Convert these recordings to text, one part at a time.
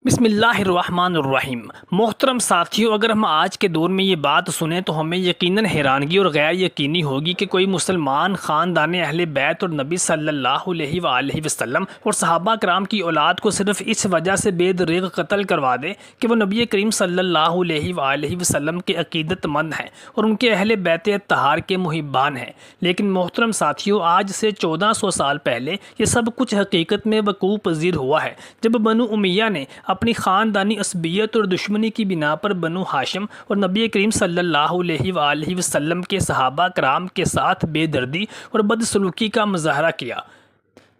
بسم اللہ الرحمن الرحیم۔ محترم ساتھیوں، اگر ہم آج کے دور میں یہ بات سنیں تو ہمیں یقیناً حیرانگی اور غیر یقینی ہوگی کہ کوئی مسلمان خاندان اہل بیت اور نبی صلی اللہ علیہ وآلہ وسلم اور صحابہ کرام کی اولاد کو صرف اس وجہ سے بے دریغ قتل کروا دے کہ وہ نبی کریم صلی اللہ علیہ وآلہ وسلم کے عقیدت مند ہیں اور ان کے اہل بیت اطہار کے محبان ہیں۔ لیکن محترم ساتھیوں، آج سے 1400 سال پہلے یہ سب کچھ حقیقت میں وقوع پذیر ہوا ہے، جب بنو امیہ نے اپنی خاندانی عصبیت اور دشمنی کی بنا پر بنو ہاشم اور نبی کریم صلی اللہ علیہ وآلہ وسلم کے صحابہ کرام کے ساتھ بے دردی اور بدسلوکی کا مظاہرہ کیا۔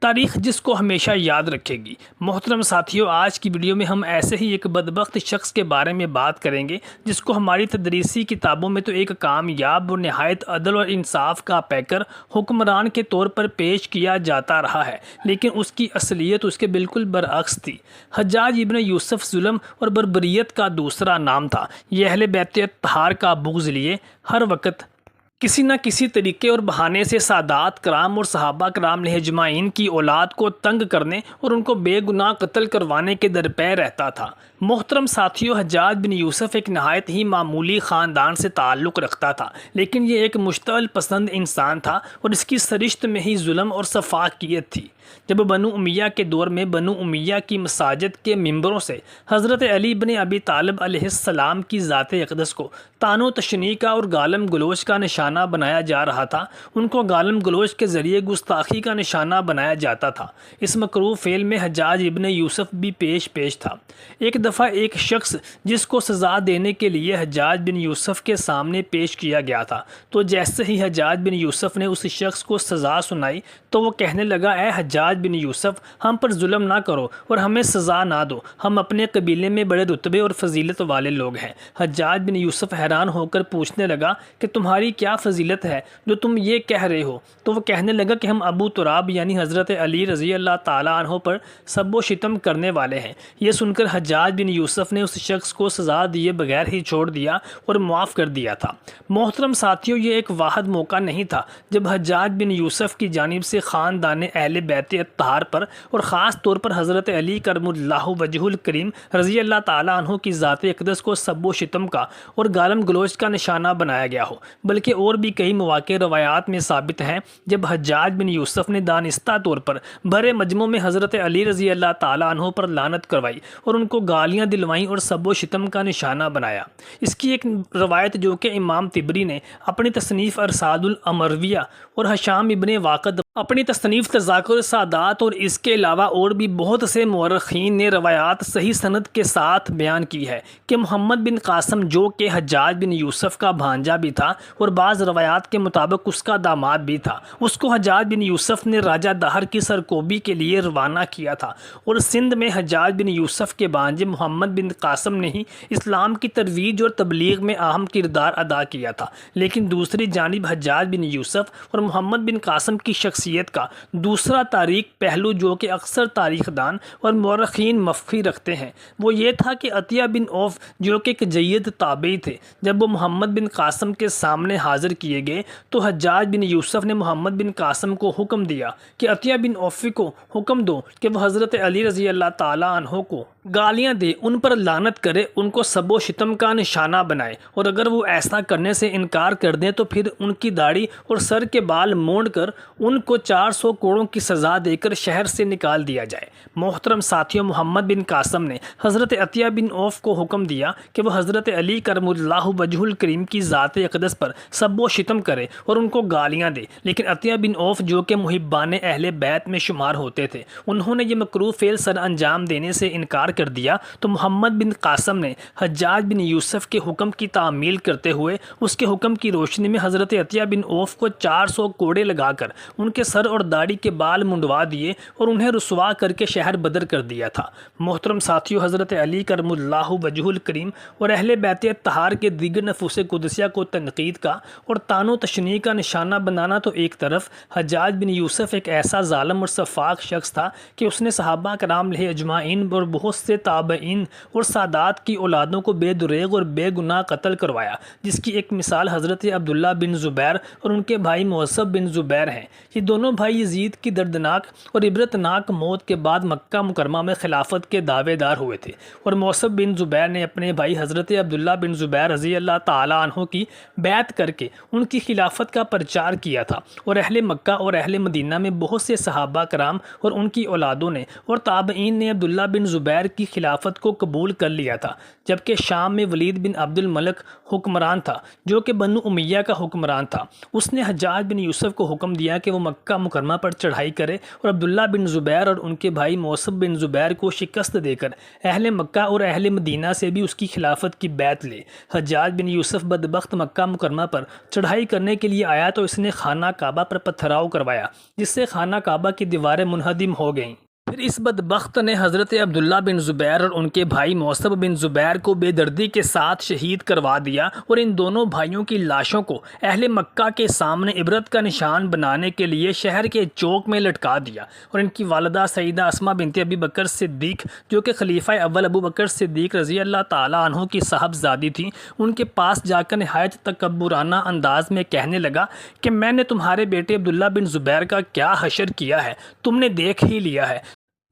تاریخ جس کو ہمیشہ یاد رکھے گی۔ محترم ساتھیوں، آج کی ویڈیو میں ہم ایسے ہی ایک بدبخت شخص کے بارے میں بات کریں گے جس کو ہماری تدریسی کتابوں میں تو ایک کامیاب اور نہایت عدل اور انصاف کا پیکر حکمران کے طور پر پیش کیا جاتا رہا ہے، لیکن اس کی اصلیت اس کے بالکل برعکس تھی۔ حجاج ابن یوسف ظلم اور بربریت کا دوسرا نام تھا۔ یہ اہل بیت اطہار کا بغض لیے ہر وقت کسی نہ کسی طریقے اور بہانے سے سادات کرام اور صحابہ کرام اجمعین کی اولاد کو تنگ کرنے اور ان کو بے گناہ قتل کروانے کے درپے رہتا تھا۔ محترم ساتھیوں، حجاج بن یوسف ایک نہایت ہی معمولی خاندان سے تعلق رکھتا تھا، لیکن یہ ایک مشتعل پسند انسان تھا اور اس کی سرشت میں ہی ظلم اور سفاکیت تھی۔ جب بنو امیہ کے دور میں بنو امیہ کی مساجد کے ممبروں سے حضرت علی بن ابی طالب علیہ السلام کی ذات اقدس کو طعن و تشنیع کا اور گالم گلوچ کا نشانہ بنایا جا رہا تھا، ان کو گالم گلوچ کے ذریعے گستاخی کا نشانہ بنایا جاتا تھا۔ اس مکروہ فعل میں حجاج ابن یوسف بھی پیش تھا۔ ایک دفعہ ایک شخص جس کو سزا دینے کے لیے حجاج بن یوسف کے سامنے پیش کیا گیا تھا، تو جیسے ہی حجاج بن یوسف نے اس شخص کو سزا سنائی تو وہ کہنے لگا، اے حجاج بن یوسف، ہم پر ظلم نہ کرو اور ہمیں سزا نہ دو، ہم اپنے قبیلے میں بڑے رتبے اور فضیلت والے لوگ ہیں۔ حجاج بن یوسف حیران ہو کر پوچھنے لگا کہ تمہاری کیا فضیلت ہے جو تم یہ کہہ رہے ہو؟ تو وہ کہنے لگا کہ ہم ابو تراب یعنی حضرت علی رضی اللہ تعالیٰ عنہ پر سب و شتم کرنے والے ہیں۔ یہ سن کر حجاج بن یوسف نے اس شخص کو سزا دیے بغیر ہی چھوڑ دیا اور معاف کر دیا تھا۔ محترم ساتھیوں، یہ ایک واحد موقع نہیں تھا جب حجاج بن یوسف کی جانب سے خاندان اہل بیت اطہار پر اور خاص طور پر حضرت علی کرم اللہ وجہ الکریم رضی اللہ تعالیٰ عنہ کی ذات اقدس کو سب و شتم کا اور گالم گلوچ کا نشانہ بنایا گیا ہو، بلکہ اور بھی کئی مواقع روایات میں ثابت ہیں جب حجاج بن یوسف نے دانستہ طور پر بھرے مجمع میں حضرت علی رضی اللہ تعالیٰ عنہ پر لعنت کروائی اور ان کو گالیاں دلوائیں اور سب و شتم کا نشانہ بنایا۔ اس کی ایک روایت جو کہ امام طبری نے اپنی تصنیف ارشاد الامرویہ اور حشام ابن واقد اپنی تصنیف تذاکر سادات اور اس کے علاوہ اور بھی بہت سے مورخین نے روایات صحیح سند کے ساتھ بیان کی ہے کہ محمد بن قاسم جو کہ حجاج بن یوسف کا بھانجا بھی تھا اور بعض روایات کے مطابق اس کا داماد بھی تھا، اس کو حجاج بن یوسف نے راجہ دہر کی سرکوبی کے لیے روانہ کیا تھا اور سندھ میں حجاج بن یوسف کے بھانجے محمد بن قاسم نے ہی اسلام کی ترویج اور تبلیغ میں اہم کردار ادا کیا تھا۔ لیکن دوسری جانب حجاج بن یوسف اور محمد بن قاسم کی شخصیت کا دوسرا تاریخ پہلو جو کہ اکثر تاریخ دان اور مورخین مخفی رکھتے ہیں، وہ یہ تھا کہ عطیہ بن عوف جو کہ ایک جید تابعی تھے، جب وہ محمد بن قاسم کے سامنے حاضر کیے گئے تو حجاج بن یوسف نے محمد بن قاسم کو حکم دیا کہ عطیہ بن عوف کو حکم دو کہ وہ حضرت علی رضی اللہ تعالیٰ عنہ کو گالیاں دے، ان پر لعنت کرے، ان کو سب و شتم کا نشانہ بنائے، اور اگر وہ ایسا کرنے سے انکار کر دیں تو پھر ان کی داڑھی اور سر کے بال مونڈ کر ان کو 400 کوڑوں کی سزا دے کر شہر سے نکال دیا جائے۔ محترم ساتھیوں، محمد بن قاسم نے حضرت عطیہ بن عوف کو حکم دیا کہ وہ حضرت علی کرم اللہ وجہ الکریم کی ذات اقدس پر سب و شتم کرے اور ان کو گالیاں دے، لیکن عطیہ بن عوف جو کہ محبان اہل بیت میں شمار ہوتے تھے، انہوں نے یہ مکروہ فعل سر انجام دینے سے انکار کر دیا تو محمد بن قاسم نے حجاج بن یوسف کے حکم کی تعمیل کرتے ہوئے اس کے حکم کی روشنی میں حضرت عطیہ بن عوف کو 400 کوڑے لگا کر ان کے سر اور داڑھی کے بال منڈوا دیے اور انہیں رسوا کر کے شہر بدر کر دیا تھا۔ محترم ساتھیوں، حضرت علی کرم اللہ وجہ الکریم اور اہل بیت اطہار کے دیگر نفوس قدسیہ کو تنقید کا اور طعن و تشنیع کا نشانہ بنانا تو ایک طرف، حجاج بن یوسف ایک ایسا ظالم اور سفاک شخص تھا کہ اس نے صحابہ کرام اجمعین اور بہت سے تابعین اور سادات کی اولادوں کو بے دریغ اور بے گناہ قتل کروایا، جس کی ایک مثال حضرت عبداللہ بن زبیر اور ان کے بھائی موصب بن زبیر ہیں۔ یہ دونوں بھائی یزید کی دردناک اور عبرتناک موت کے بعد مکہ مکرمہ میں خلافت کے دعوے دار ہوئے تھے، اور موصب بن زبیر نے اپنے بھائی حضرت عبداللہ بن زبیر رضی اللہ تعالیٰ عنہ کی بیعت کر کے ان کی خلافت کا پرچار کیا تھا، اور اہل مکہ اور اہل مدینہ میں بہت سے صحابہ کرام اور ان کی اولادوں نے اور تابعین نے عبداللہ بن زبیر کی خلافت کو قبول کر لیا تھا، جبکہ شام میں ولید بن عبد الملک حکمران تھا، جو کہ بنو امیہ کا حکمران تھا۔ اس نے حجاج بن یوسف کو حکم دیا کہ وہ مکہ مکرمہ پر چڑھائی کرے اور عبداللہ بن زبیر اور ان کے بھائی موصب بن زبیر کو شکست دے کر اہل مکہ اور اہل مدینہ سے بھی اس کی خلافت کی بیعت لے۔ حجاج بن یوسف بدبخت مکہ مکرمہ پر چڑھائی کرنے کے لیے آیا تو اس نے خانہ کعبہ پر پتھراؤ کروایا، جس سے خانہ کعبہ کی دیواریں منہدم ہو گئیں۔ پھر اس بدبخت نے حضرت عبداللہ بن زبیر اور ان کے بھائی موصب بن زبیر کو بے دردی کے ساتھ شہید کروا دیا، اور ان دونوں بھائیوں کی لاشوں کو اہل مکہ کے سامنے عبرت کا نشان بنانے کے لیے شہر کے چوک میں لٹکا دیا، اور ان کی والدہ سیدہ اسماء بنت ابی بکر صدیق، جو کہ خلیفہ اول ابو بکر صدیق رضی اللہ تعالیٰ عنہ کی صاحبزادی تھیں، ان کے پاس جا کر نہایت تکبرانہ انداز میں کہنے لگا کہ میں نے تمہارے بیٹے عبداللہ بن زبیر کا کیا حشر کیا ہے، تم نے دیکھ ہی لیا ہے۔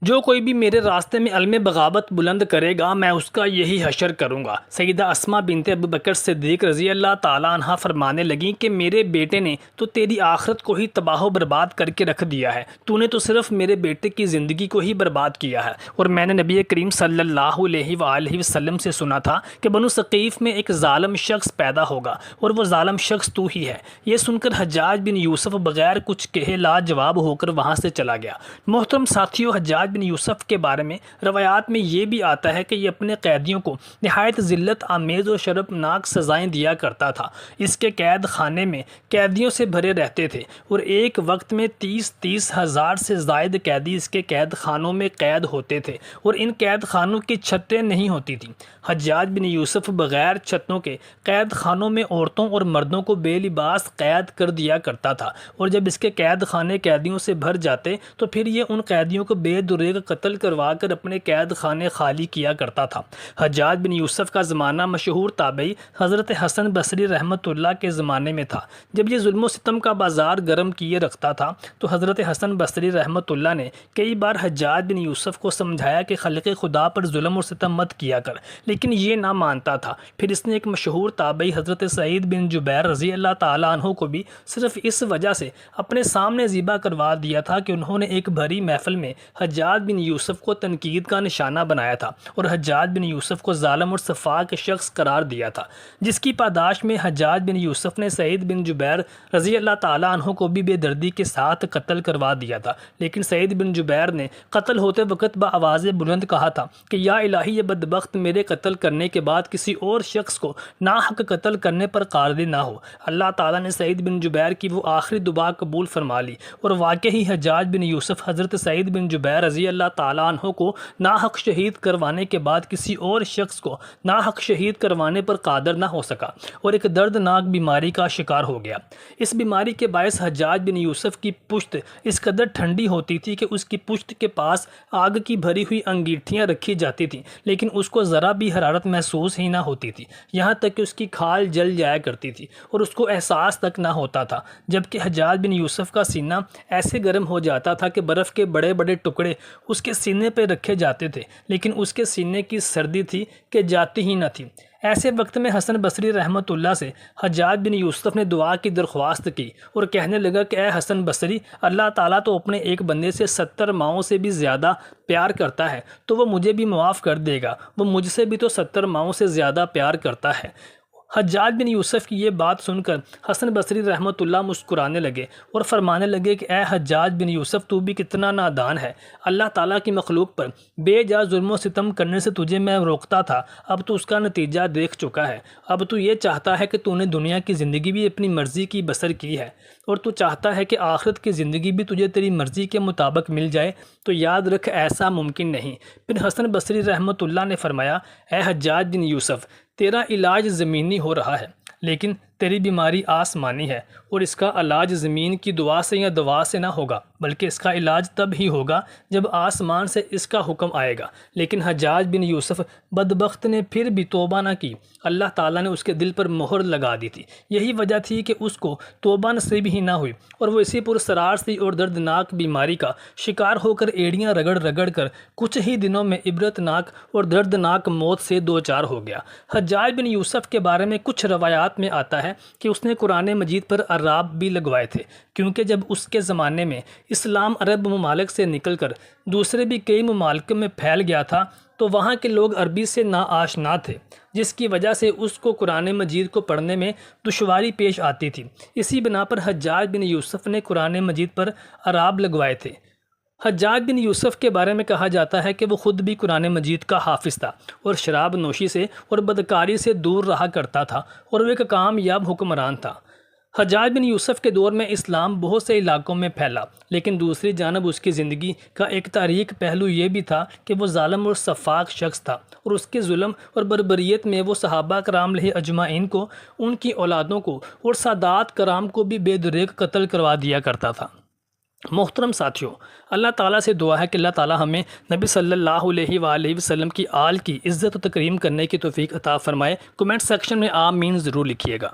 جو کوئی بھی میرے راستے میں علم بغاوت بلند کرے گا میں اس کا یہی حشر کروں گا۔ سیدہ اسماء بنت ابو بکر صدیق رضی اللہ تعالیٰ عنہ فرمانے لگیں کہ میرے بیٹے نے تو تیری آخرت کو ہی تباہ و برباد کر کے رکھ دیا ہے، تو نے تو صرف میرے بیٹے کی زندگی کو ہی برباد کیا ہے۔ اور میں نے نبی کریم صلی اللہ علیہ وآلہ وسلم سے سنا تھا کہ بنو ثقیف میں ایک ظالم شخص پیدا ہوگا، اور وہ ظالم شخص تو ہی ہے۔ یہ سن کر حجاج بن یوسف بغیر کچھ کہے لاجواب ہو کر وہاں سے چلا گیا۔ محترم ساتھیو، حجاج بن یوسف کے بارے میں روایات میں یہ بھی آتا ہے کہ یہ اپنے قیدیوں کو نہایت ذلت آمیز اور شرمناک سزائیں دیا کرتا تھا۔ اس کے قید خانے میں قیدیوں سے بھرے رہتے تھے، اور ایک وقت میں 30 ہزار سے زائد قیدی اس کے قید خانوں میں قید ہوتے تھے، اور ان قید خانوں کی چھتیں نہیں ہوتی تھیں۔ حجاج بن یوسف بغیر چھتوں کے قید خانوں میں عورتوں اور مردوں کو بے لباس قید کر دیا کرتا تھا، اور جب اس کے قید خانے قیدیوں سے بھر جاتے تو پھر یہ ان قیدیوں کو بے دریغ قتل کروا کر اپنے قید خانے خالی کیا کرتا تھا۔ حجاج بن یوسف کا زمانہ مشہور تابعی حضرت حسن بصری رحمۃ اللہ کے زمانے میں تھا۔ جب یہ ظلم و ستم کا بازار گرم کیے رکھتا تھا تو حضرت حسن بصری رحمۃ اللہ نے کئی بار حجاج بن یوسف کو سمجھایا کہ خلق خدا پر ظلم و ستم مت کیا کر، لیکن یہ نہ مانتا تھا۔ پھر اس نے ایک مشہور تابعی حضرت سعید بن جبیر رضی اللہ تعالیٰ عنہ کو بھی صرف اس وجہ سے اپنے سامنے ذبح کروا دیا تھا کہ انہوں نے ایک بھری محفل میں حجاج بن یوسف کو تنقید کا نشانہ بنایا تھا، اور حجاج بن یوسف کو ظالم اور سفاک شخص قرار دیا تھا، جس کی پاداش میں حجاج بن یوسف نے سعید بن جبیر رضی اللہ تعالیٰ عنہ کو بھی بے دردی کے ساتھ قتل کروا دیا تھا۔ لیکن سعید بن جبیر نے قتل ہوتے وقت بآواز بلند کہا تھا کہ یا الہی، یہ بدبخت میرے قتل کرنے کے بعد کسی اور شخص کو ناحق قتل کرنے پر قادر نہ ہو۔ اللہ تعالیٰ نے سعید بن جبیر کی وہ آخری دعا قبول فرما لی، اور واقعی حجاج بن یوسف حضرت سعید بن جبیر رضی اللہ تعالیٰ عنہ کو ناحق شہید کروانے کے بعد کسی اور شخص کو ناحق شہید کروانے پر قادر نہ ہو سکا، اور ایک دردناک بیماری کا شکار ہو گیا۔ اس بیماری کے باعث حجاج بن یوسف کی پشت اس قدر ٹھنڈی ہوتی تھی کہ اس کی پشت کے پاس آگ کی بھری ہوئی انگیٹھیاں رکھی جاتی تھیں، لیکن اس کو ذرا بھی حرارت محسوس ہی نہ ہوتی تھی، یہاں تک کہ اس کی کھال جل جایا کرتی تھی اور اس کو احساس تک نہ ہوتا تھا۔ جبکہ حجاج بن یوسف کا سینہ ایسے گرم ہو جاتا تھا کہ برف کے بڑے بڑے ٹکڑے اس کے سینے پہ رکھے جاتے تھے، لیکن اس کے سینے کی سردی تھی کہ جاتی ہی نہ تھی۔ ایسے وقت میں حسن بصری رحمۃ اللہ سے حجاج بن یوسف نے دعا کی درخواست کی اور کہنے لگا کہ اے حسن بصری، اللہ تعالیٰ تو اپنے ایک بندے سے 70 ماؤں سے بھی زیادہ پیار کرتا ہے، تو وہ مجھے بھی معاف کر دے گا، وہ مجھ سے بھی تو 70 ماؤں سے زیادہ پیار کرتا ہے۔ حجاج بن یوسف کی یہ بات سن کر حسن بصری رحمۃ اللہ مسکرانے لگے اور فرمانے لگے کہ اے حجاج بن یوسف، تو بھی کتنا نادان ہے۔ اللہ تعالیٰ کی مخلوق پر بے جا ظلم و ستم کرنے سے تجھے میں روکتا تھا، اب تو اس کا نتیجہ دیکھ چکا ہے۔ اب تو یہ چاہتا ہے کہ تو نے دنیا کی زندگی بھی اپنی مرضی کی بسر کی ہے، اور تو چاہتا ہے کہ آخرت کی زندگی بھی تجھے تیری مرضی کے مطابق مل جائے، تو یاد رکھ ایسا ممکن نہیں۔ پھر حسن بصری رحمۃ اللہ نے فرمایا، اے حجاج بن یوسف، تیرا علاج زمینی ہو رہا ہے، لیکن تیری بیماری آسمانی ہے اور اس کا علاج زمین کی دعا سے یا دوا سے نہ ہوگا، بلکہ اس کا علاج تب ہی ہوگا جب آسمان سے اس کا حکم آئے گا۔ لیکن حجاج بن یوسف بدبخت نے پھر بھی توبہ نہ کی۔ اللہ تعالیٰ نے اس کے دل پر مہر لگا دی تھی۔ یہی وجہ تھی کہ اس کو توبہ نصیب ہی نہ ہوئی اور وہ اسی پراسرار سی اور دردناک بیماری کا شکار ہو کر ایڑیاں رگڑ رگڑ کر کچھ ہی دنوں میں عبرتناک اور دردناک موت سے دوچار ہو گیا۔ حجاج بن یوسف کے بارے میں کچھ روایات میں آتا ہے کہ اس نے قرآن مجید پر عراب بھی لگوائے تھے، کیونکہ جب اس کے زمانے میں اسلام عرب ممالک سے نکل کر دوسرے بھی کئی ممالک میں پھیل گیا تھا تو وہاں کے لوگ عربی سے ناآشنا تھے، جس کی وجہ سے اس کو قرآن مجید کو پڑھنے میں دشواری پیش آتی تھی۔ اسی بنا پر حجاج بن یوسف نے قرآن مجید پر عراب لگوائے تھے۔ حجاج بن یوسف کے بارے میں کہا جاتا ہے کہ وہ خود بھی قرآن مجید کا حافظ تھا اور شراب نوشی سے اور بدکاری سے دور رہا کرتا تھا اور وہ ایک کامیاب حکمران تھا۔ حجاج بن یوسف کے دور میں اسلام بہت سے علاقوں میں پھیلا، لیکن دوسری جانب اس کی زندگی کا ایک تاریک پہلو یہ بھی تھا کہ وہ ظالم اور شفاق شخص تھا اور اس کے ظلم اور بربریت میں وہ صحابہ کرام علیہ اجمعین کو، ان کی اولادوں کو اور سادات کرام کو بھی بے دریغ قتل کروا دیا کرتا تھا۔ محترم ساتھیوں، اللہ تعالیٰ سے دعا ہے کہ اللہ تعالیٰ ہمیں نبی صلی اللہ علیہ وآلہ وسلم کی آل کی عزت و تکریم کرنے کی توفیق عطا فرمائے۔ کمنٹ سیکشن میں آمین ضرور لکھیے گا۔